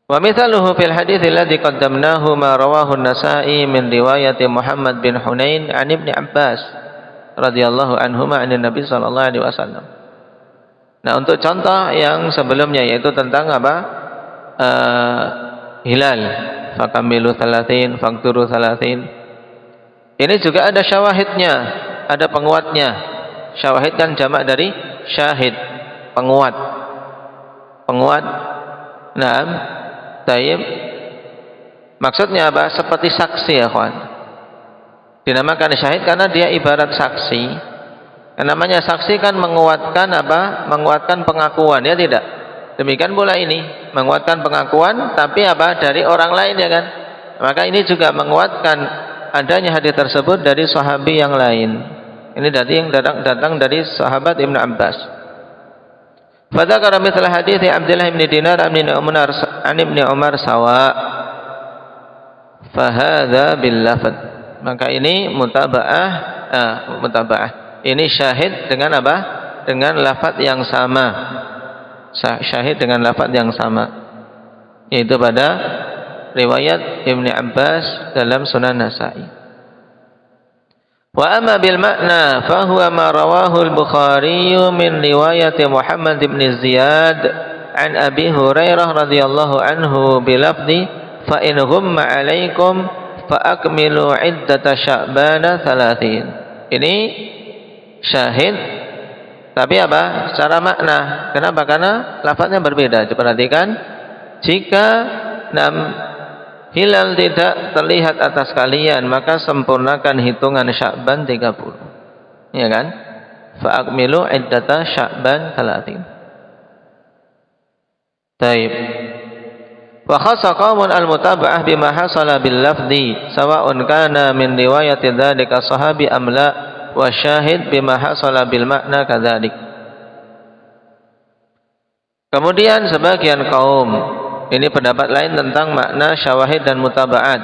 Wa mithaluhu fil hadits alladhi qaddamnahu ma rawahu an-Nasa'i min riwayati Muhammad bin Hunain an Ibnu Abbas radhiyallahu anhuma 'an Nabi sallallahu alaihi wasallam. Nah, untuk contoh yang sebelumnya yaitu tentang hilal, fakamilu 30, fakturu 30. Ini juga ada syawahidnya, ada penguatnya. Syawahid kan jamak dari syahid, penguat. Penguat. Naam. Taib. Maksudnya apa? Seperti saksi ya, kawan. Dinamakan syahid karena dia ibarat saksi. Namanya saksi kan menguatkan apa? Menguatkan pengakuan, ya tidak? Demikian pula ini, menguatkan pengakuan tapi apa? Dari orang lain, ya kan? Maka ini juga menguatkan adanya hadis tersebut dari sahabi yang lain. Ini dari yang datang dari sahabat Ibnu Abbas. Fadzakara mithla hadits Abdullah bin Dinar an Ibnu Umar sawa. Fahadza bil lafz. Maka ini mutaba'ah. Ini syahid dengan apa? Dengan lafaz yang sama. Syahid dengan lafaz yang sama. Yaitu pada riwayat Ibnu Abbas dalam Sunan Nasa'i. Wa amma bil makna fa huwa ma rawahu al-Bukhari min riwayat Muhammad bin Ziyad an Abi Hurairah radhiyallahu anhu bi lafzi fa in ghumma 'alaikum fa akmilu 'iddata Sya'bana 30. Ini syahid tapi apa? Secara makna. Kenapa? Karena lafaznya berbeda. Perhatikan, jika hilal tidak terlihat atas kalian, maka sempurnakan hitungan Sya'ban 30. Ya kan? Fa akmilu iddata Sya'ban 30. Baik. Wa khassa qaumun al-mutaba'ah bima hasala bil lafzi sawa'un kana min riwayati dzalika sahabi am la, wa syahid bima hasala bil makna kadzalik. Kemudian sebagian kaum, ini pendapat lain tentang makna syawahid dan mutaba'at.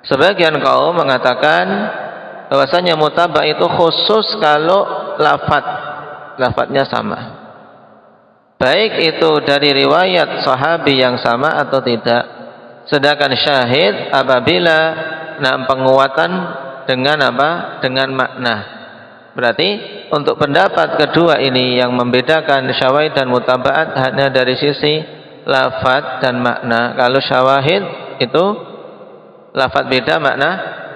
Sebagian kaum mengatakan bahwasanya mutaba'ah itu khusus kalau lafadznya sama, baik itu dari riwayat sahabi yang sama atau tidak. Sedangkan syahid apabila penguatan dengan apa? Dengan makna. Berarti untuk pendapat kedua ini yang membedakan syawahid dan mutaba'at hanya dari sisi lafaz dan makna. Kalau syawahid itu lafaz beda, makna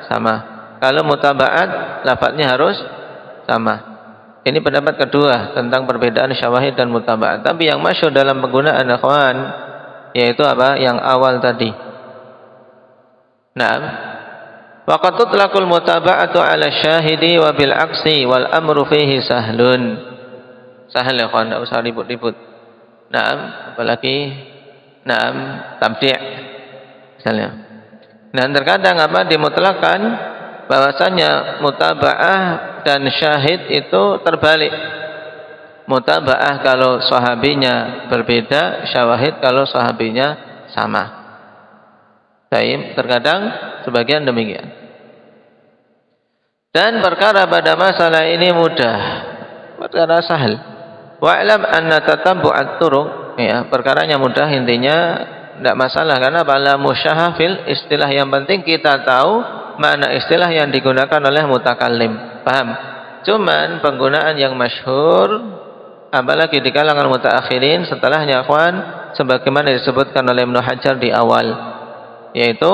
sama. Kalau mutaba'at lafaznya harus sama. Ini pendapat kedua tentang perbedaan syawahid dan mutaba'at. Tapi yang masyhur dalam penggunaan akhwan yaitu apa? Yang awal tadi. Naam. Waqad tutlaqul mutaba'atu 'ala syahidi wa bil aksi wal amru fihi sahlun. Sahal ya kawan, enggak usah ribut-ribut. apalagi tabdi' misalnya. Nah, terkadang dimutlakan bahwasanya mutaba'ah dan syahid itu terbalik. Mutaba'ah kalau sahabinya berbeda, syawahid kalau sahabinya sama. Baik, terkadang sebagian demikian. Dan perkara pada masalah ini mudah, perkara sahal. Wa'lam anna tatabbu'at turuq, ya, perkaranya mudah, intinya tidak masalah karena bala musyahah fil istilah, yang penting kita tahu mana istilah yang digunakan oleh mutakallim. Paham? Cuman penggunaan yang masyhur apalagi di kalangan mutaakhirin setelahnya akhwan, sebagaimana disebutkan oleh Ibnu Hajar di awal, yaitu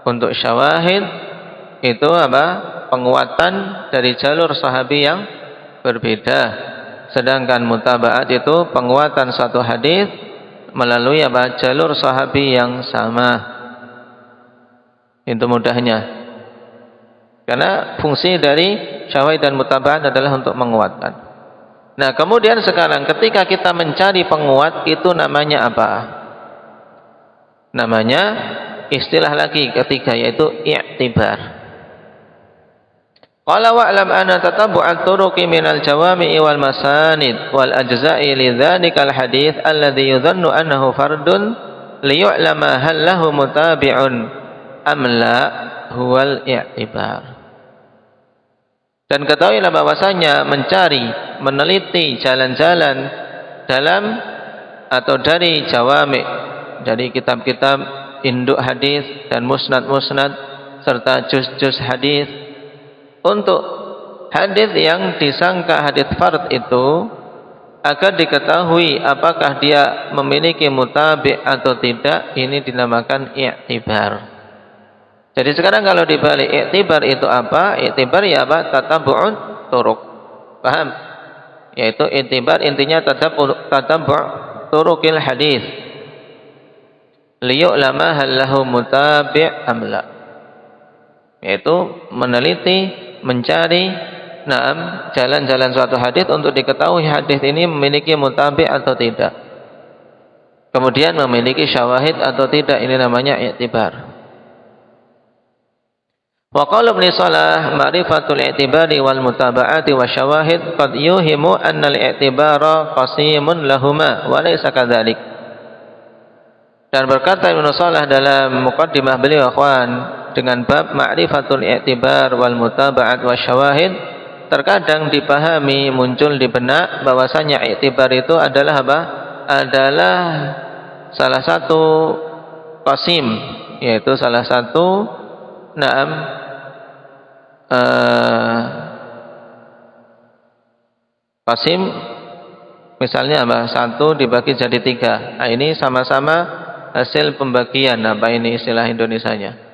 untuk syawahid itu penguatan dari jalur sahabi yang berbeda, sedangkan mutaba'at itu penguatan satu hadis melalui jalur sahabi yang sama. Itu mudahnya. Karena fungsi dari syawahid dan mutaba'at adalah untuk menguatkan. Nah, kemudian sekarang ketika kita mencari penguat, itu namanya apa? Namanya istilah lagi ketiga, yaitu i'tibar. Qala wa'lam anna tatabbu'at turuqi minal jawami'i wal masanid wal ajza'i lidzalikal hadits alladhi yudhannu annahu fardun liyu'lama hal lahu mutabi'un am la huwal i'tibar. Dan ketahuilah bahwasanya mencari, meneliti jalan-jalan dalam atau dari jawami', dari kitab-kitab induk hadis dan musnad-musnad serta juz-juz hadis, untuk hadis yang disangka hadis fard itu agar diketahui apakah dia memiliki mutabi' atau tidak, ini dinamakan i'tibar. Jadi sekarang kalau dibalik, i'tibar itu apa? I'tibar ya tatabbu'un turuq. Paham? Yaitu i'tibar intinya tatabbu' turuqil hadis liyu'lama hal lahu mutabi' am la. Yaitu meneliti, mencari jalan-jalan suatu hadis untuk diketahui hadis ini memiliki mutabi' atau tidak. Kemudian memiliki syawahid atau tidak, ini namanya i'tibar. Wa qala Ibnu Shalah ma'rifatul i'tibari wal mutaba'ati wa syawahid qad yuhimu anna al-i'tibara qasimun lahuma wa laysa kadzalik. Dan berkata Ibnu Shalah dalam muqaddimah beliau akhwan dengan bab ma'rifatul i'tibar wal mutaba'at wa syawahid, terkadang dipahami, muncul di benak bahwasanya i'tibar itu adalah apa? Adalah salah satu qasim, yaitu salah satu qasim, misalnya satu dibagi jadi tiga. Nah, ini sama-sama hasil pembagian. Ini istilah Indonesianya.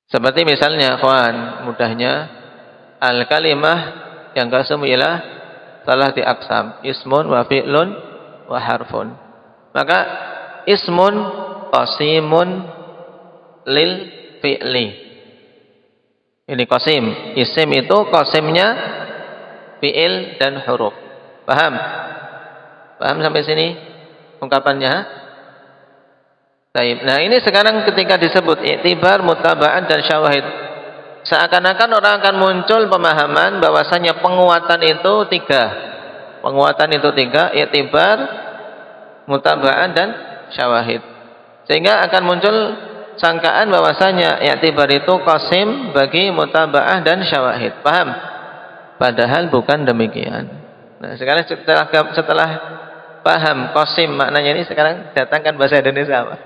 Seperti misalnya kawan, mudahnya al-kalimah yang qasam ialah salah diaksam, ismun wa fi'lun wa harfun. Maka ismun qasimun lil fi'li. Ini qasim. Isim itu qasimnya fi'il dan huruf. Paham? Paham sampai sini ungkapannya? Baik. Nah, ini sekarang ketika disebut i'tibar, mutaba'at dan syawahid, seakan-akan orang akan muncul pemahaman bahwasanya penguatan itu tiga. Penguatan itu tiga, i'tibar, mutaba'at dan syawahid. Sehingga akan muncul sangkaan bahwasanya i'tibar itu qasim bagi mutaba'ah dan syawahid. Paham? Padahal bukan demikian. Nah, sekarang setelah paham qasim maknanya ini, sekarang datangkan bahasa Indonesia apa?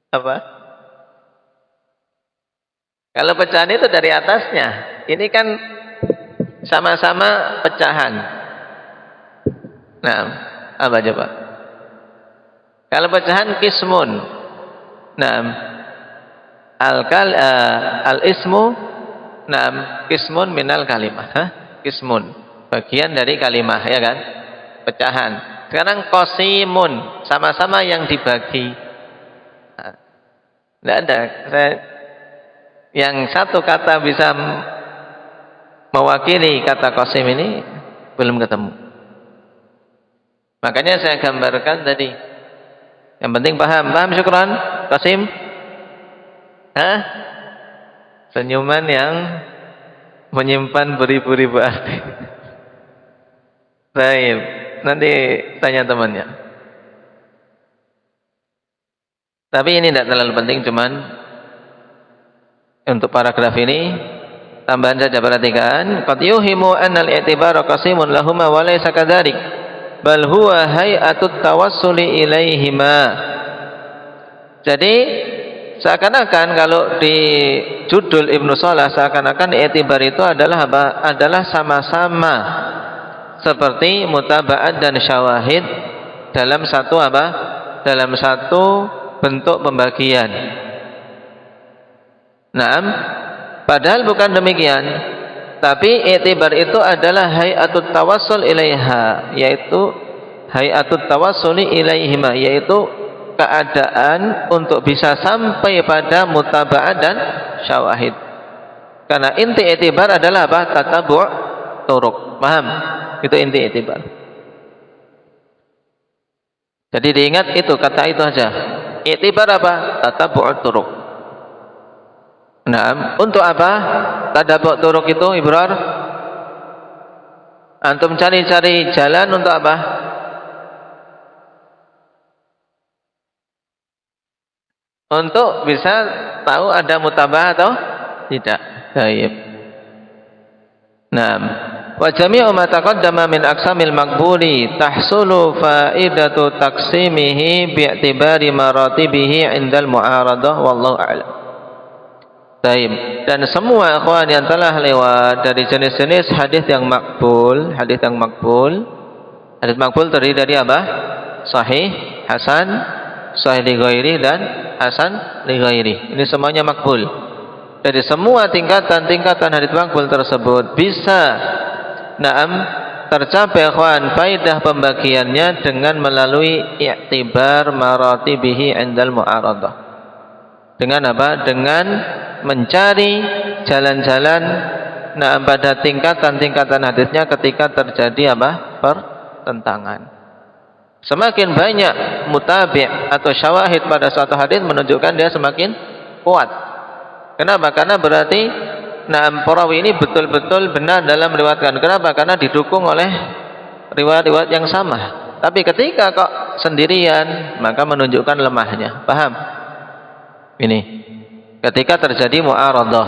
Apa? Kalau pecahan itu dari atasnya, ini kan sama-sama pecahan. Nah, apa coba? Kalau pecahan kismun, al-ismu, kismun minal kalimah, kismun, bagian dari kalimah, ya kan? Pecahan. Sekarang qasimun, sama-sama yang dibagi. Tidak ada. Yang satu kata bisa mewakili kata qasim ini belum ketemu. Makanya saya gambarkan tadi. Yang penting paham. Paham syukran? Qasim? Hah? Senyuman yang menyimpan beribu-ribu arti. Baik, nanti tanya temannya. Tapi ini tidak terlalu penting, cuman untuk paragraf ini tambahan saja, perhatikan. Qad yuhimu anna al-i'tibara qasimun lahuma wa laysa kadzalik, bal huwa hay'atut tawassuli ilaihima. Jadi seakan-akan kalau di judul Ibnu Shalah seakan-akan i'tibar itu adalah apa? Adalah sama-sama seperti mutaba'at dan syawahid dalam satu apa? Dalam satu bentuk pembagian. Naam, padahal bukan demikian. Tapi i'tibar itu adalah hay'atut tawassul ilaiha, yaitu hay'atut tawassuli ilaihima, yaitu keadaan untuk bisa sampai pada mutaba'ah dan syawahid. Karena inti i'tibar adalah apa? Tatabu' turuk. Paham? Itu inti i'tibar. Jadi diingat itu, kata itu aja. I'tibar apa? Tatabu' turuk. Nah, untuk apa tatabu' turuk itu, Ibrar? Antum cari-cari jalan untuk apa? Untuk bisa tahu ada mutabah atau tidak. Baik. Nah, wa jami'u ma taqaddama min aqsamil maqbuli tahsulu faidatu taqsimihi bi'tibari maratibihi 'indal mu'aradah wallahu a'lam. Baik. Dan semua ikhwan yang telah lewat dari jenis-jenis hadis yang makbul, hadis makbul terdiri dari apa? Sahih, hasan, sahih li ghairi dan hasan li ghairi. Ini semuanya makbul. Dari semua tingkatan-tingkatan hadis makbul tersebut bisa tercapai ikhwan faidah pembagiannya dengan melalui i'tibar maratibihi 'indal mu'aradah. Dengan apa? Dengan mencari jalan-jalan pada tingkatan-tingkatan hadisnya ketika terjadi apa? Pertentangan. Semakin banyak mutabi' atau syawahid pada suatu hadis menunjukkan dia semakin kuat. Kenapa? Karena berarti perawi ini betul-betul benar dalam meriwayatkan. Kenapa? Karena didukung oleh riwayat-riwayat yang sama. Tapi ketika kok sendirian, maka menunjukkan lemahnya. Paham? Ini ketika terjadi mu'aradah,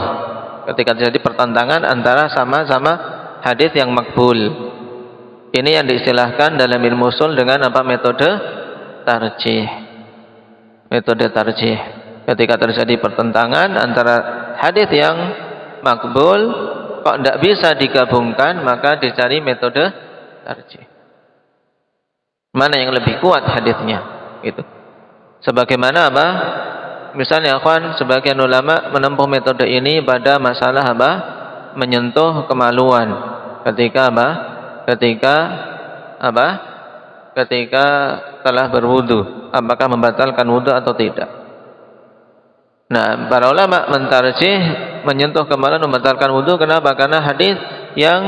ketika terjadi pertentangan antara sama-sama hadis yang makbul. Ini yang diistilahkan dalam ilmu usul dengan apa? Metode tarjih. Metode tarjih. Ketika terjadi pertentangan antara hadis yang makbul kok tidak bisa digabungkan, maka dicari metode tarjih. Mana yang lebih kuat hadisnya? Itu. Sebagaimana apa? Misalnya akhwan, sebagian ulama menempuh metode ini pada masalah apa? Menyentuh kemaluan ketika apa? Ketika telah berwudu, apakah membatalkan wudu atau tidak. Nah, para ulama mentarjih menyentuh kemaluan membatalkan wudu. Kenapa? Karena hadis yang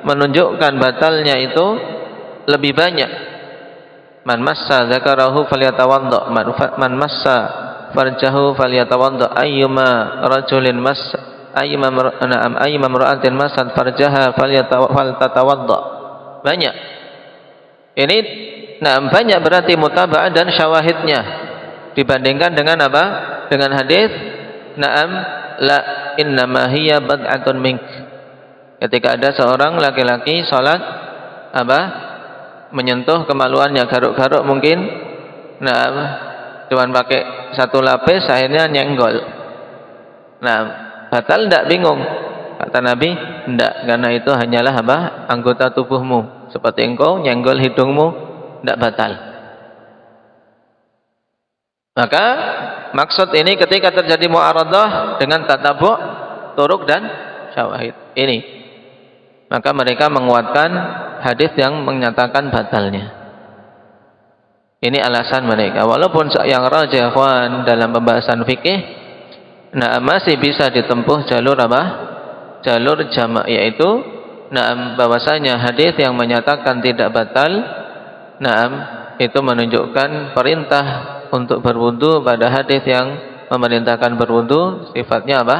menunjukkan batalnya itu lebih banyak. Man massa dzakarahu falyatawadda, man massa farjahu falyatawadda, ayyuma rajulin ayyuma imra'atin massat farjaha falyatawadda. Banyak. Ini banyak berarti mutaba'ah dan syawahidnya dibandingkan dengan apa? Dengan hadis la innama hiya bad'atun mink. Ketika ada seorang laki-laki salat menyentuh kemaluannya, garuk-garuk mungkin cuman pakai satu lapis, akhirnya nyenggol. Batal tidak? Bingung. Kata Nabi, tidak, karena itu hanyalah anggota tubuhmu. Seperti engkau nyenggol hidungmu, tidak batal. Maka maksud ini ketika terjadi mu'aradah dengan tatabu' turuk dan syawahid ini, maka mereka menguatkan hadis yang menyatakan batalnya. Ini alasan mereka. Walaupun yang rajih dalam pembahasan fikih, masih bisa ditempuh jalur jalur jamak, yaitu bahwasanya hadis yang menyatakan tidak batal itu menunjukkan perintah untuk berwudu pada hadis yang memerintahkan berwudu sifatnya apa?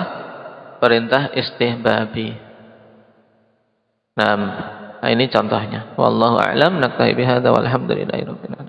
Perintah istihbabi. Nah, ini contohnya. Wallahu a'lam. Naktafi bihadza walhamdulillahi rabbil alamin.